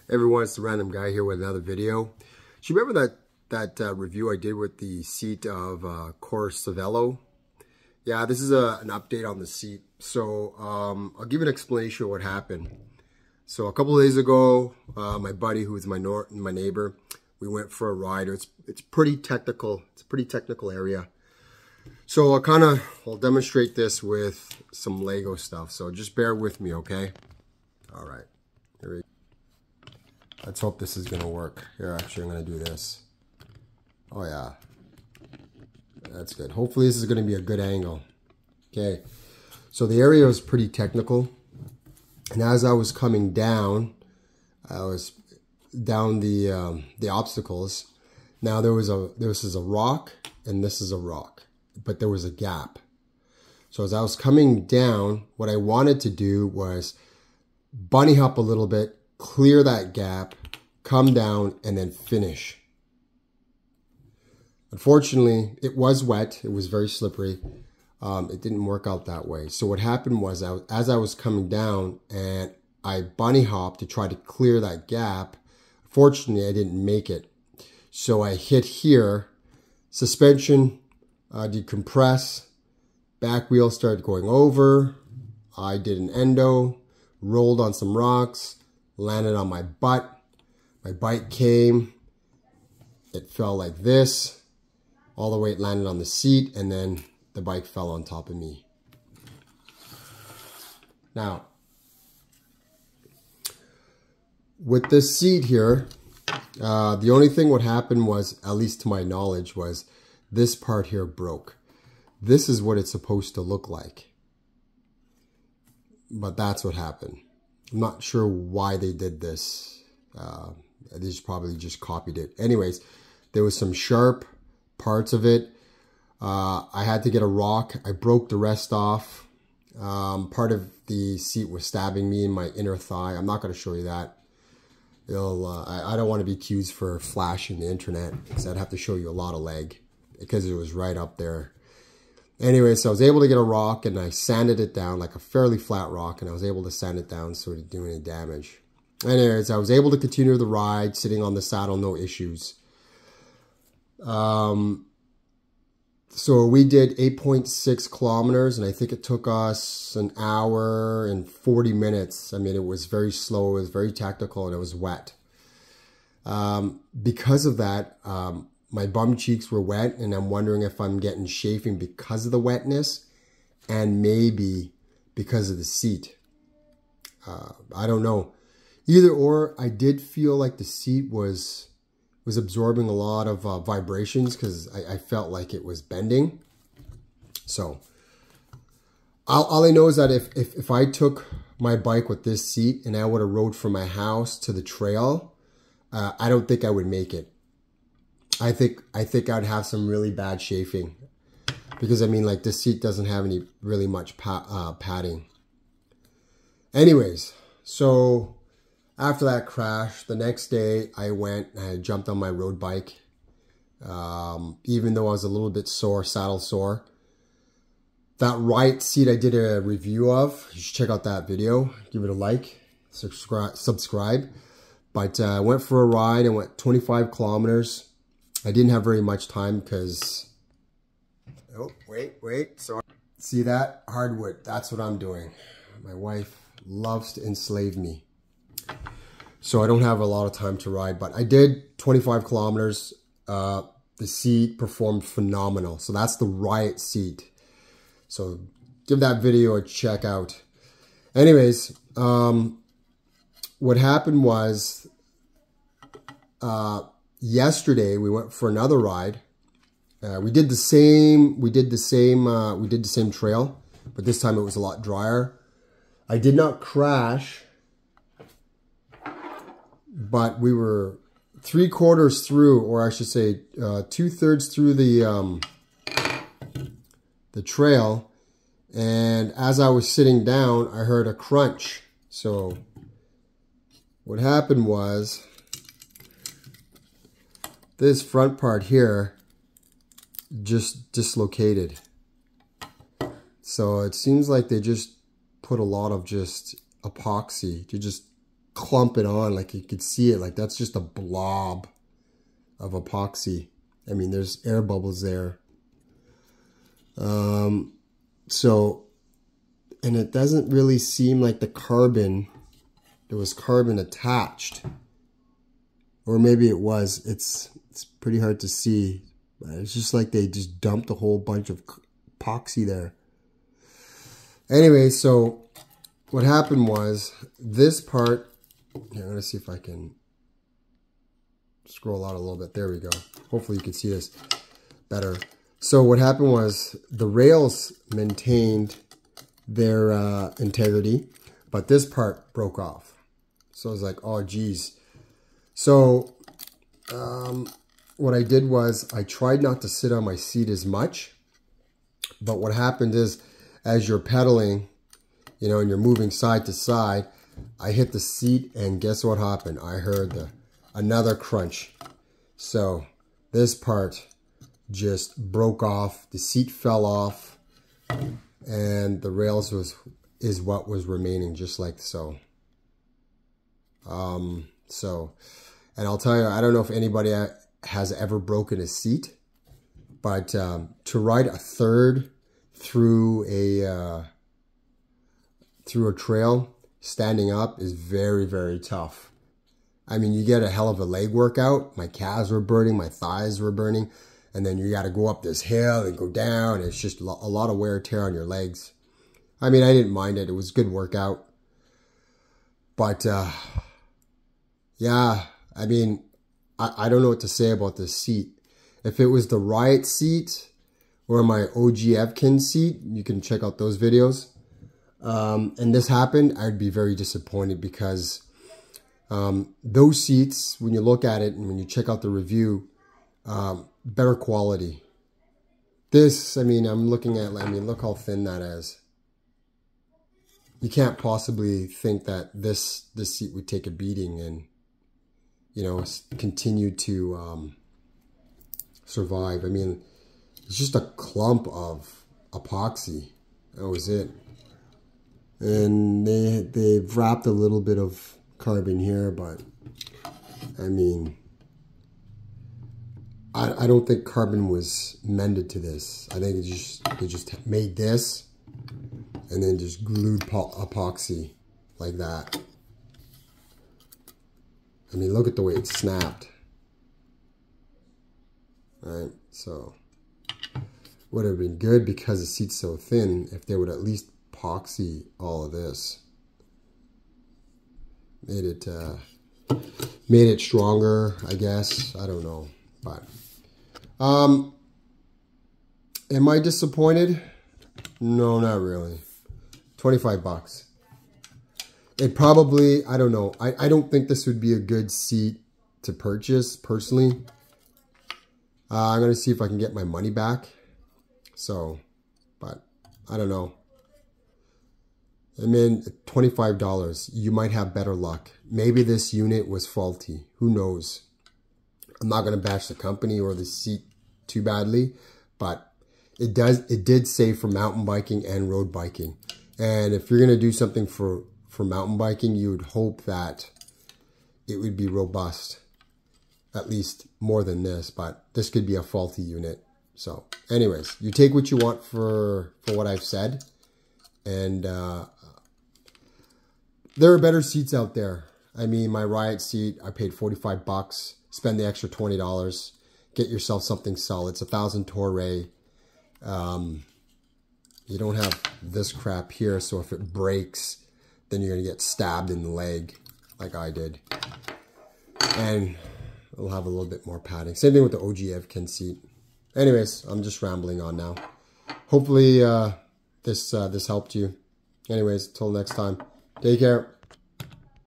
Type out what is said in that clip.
Everyone, it's the random guy here with another video. Do you remember that review I did with the seat of KOCEVLO? Yeah, this is an update on the seat. So I'll give an explanation of what happened. So a couple of days ago, my buddy, who is my neighbor, we went for a ride. It's pretty technical. It's a pretty technical area. So I'll demonstrate this with some Lego stuff. So just bear with me, okay? All right. Here we go. Let's hope this is gonna work. Here, actually, I'm gonna do this. Oh yeah, that's good. Hopefully this is gonna be a good angle. Okay, so the area was pretty technical, and as I was coming down, I was down the obstacles. Now this is a rock, and this is a rock, but there was a gap. So as I was coming down, what I wanted to do was bunny hop a little bit, clear that gap, come down, and then finish. Unfortunately, it was wet. It was very slippery. It didn't work out that way. So what happened was, as I was coming down and I bunny hopped to try to clear that gap, fortunately, I didn't make it. So I hit here, suspension decompress, back wheel started going over. I did an endo, rolled on some rocks, landed on my butt. My bike came, it fell like this, all the way it landed on the seat, and then the bike fell on top of me. Now, with this seat here, the only thing what happened was, at least to my knowledge, was this part here broke. This is what it's supposed to look like. But that's what happened. I'm not sure why they did this. They probably just copied it. Anyways, there was some sharp parts of it. I had to get a rock. I broke the rest off. Part of the seat was stabbing me in my inner thigh. I'm not going to show you that. I don't want to be accused for flashing the internet, because I'd have to show you a lot of leg, because it was right up there. Anyway, so I was able to get a rock, and I sanded it down, like a fairly flat rock, and I was able to sand it down so it didn't do any damage. Anyways, I was able to continue the ride, sitting on the saddle, no issues. So we did 8.6 kilometers, and I think it took us an hour and 40 minutes. I mean, it was very slow, it was very tactical, and it was wet. Because of that, my bum cheeks were wet, and I'm wondering if I'm getting chafing because of the wetness, and maybe because of the seat. I don't know. Either or, I did feel like the seat was absorbing a lot of vibrations, because I felt like it was bending. So all I know is that if I took my bike with this seat and I would have rode from my house to the trail, I don't think I would make it. I think I'd have some really bad chafing, because I mean, like, this seat doesn't have any really much padding. Anyways, so after that crash, the next day I went and I jumped on my road bike. Even though I was a little bit sore, saddle sore. That right seat I did a review of. You should check out that video. Give it a like, subscribe. But I went for a ride. I went 25 kilometers. I didn't have very much time because... Oh, wait, sorry. See that? Hardwood, that's what I'm doing. My wife loves to enslave me. So I don't have a lot of time to ride, but I did 25 kilometers. The seat performed phenomenal. So that's the right seat. So give that video a check out. Anyways, what happened was, yesterday we went for another ride. We did the same trail, but this time it was a lot drier. I did not crash, but we were 3/4 through, or I should say 2/3 through the trail, and as I was sitting down, I heard a crunch. So what happened was, this front part here just dislocated. So it seems like they just put a lot of just epoxy to just clump it on, like you could see it, like that's just a blob of epoxy. I mean, there's air bubbles there. So, and it doesn't really seem like the carbon, there was carbon attached. Or maybe it was. It's pretty hard to see. It's just like they just dumped a whole bunch of epoxy there. Anyway, so what happened was this part, here, I'm going to see if I can scroll out a little bit. There we go. Hopefully you can see this better. So what happened was the rails maintained their integrity, but this part broke off. So I was like, oh, geez. So what I did was I tried not to sit on my seat as much. But what happened is as you're pedaling, you know, and you're moving side to side, I hit the seat and guess what happened? I heard another crunch. So this part just broke off. The seat fell off and the rails is what was remaining, just like so. And I'll tell you, I don't know if anybody has ever broken a seat, but to ride a third through a trail standing up is very, very tough. I mean, you get a hell of a leg workout. My calves were burning, my thighs were burning, and then you got to go up this hill and go down. It's just a lot of wear and tear on your legs. I mean, I didn't mind it. It was a good workout. But, yeah, I mean, I don't know what to say about this seat. If it was the Riot seat or my OG Evkin seat, you can check out those videos. And this happened, I'd be very disappointed because those seats, when you look at it and when you check out the review, better quality. This, I mean, I'm looking at, I mean, look how thin that is. You can't possibly think that this seat would take a beating and, you know, continue to survive. I mean, it's just a clump of epoxy. That was it. And they've wrapped a little bit of carbon here, but I mean, I don't think carbon was mended to this. I think they just made this and then just glued epoxy like that. I mean, look at the way it snapped. Right, so would have been good because the seat's so thin if they would at least epoxy all of this. Made it stronger, I guess. I don't know, but am I disappointed? No, not really. 25 bucks. It probably, I don't know. I don't think this would be a good seat to purchase, personally. I'm going to see if I can get my money back. So, but I don't know. I mean, $25. You might have better luck. Maybe this unit was faulty. Who knows? I'm not going to bash the company or the seat too badly, but it did say for mountain biking and road biking. And if you're going to do something for mountain biking, you would hope that it would be robust, at least more than this, but this could be a faulty unit. So anyways, you take what you want for what I've said, and there are better seats out there. I mean, my Riot seat, I paid 45 bucks, spend the extra $20, get yourself something solid. It's 1,000 Torre. You don't have this crap here, so if it breaks, then you're going to get stabbed in the leg like I did. And it'll have a little bit more padding. Same thing with the OG Evkin seat. Anyways, I'm just rambling on now. Hopefully this helped you. Anyways, till next time. Take care.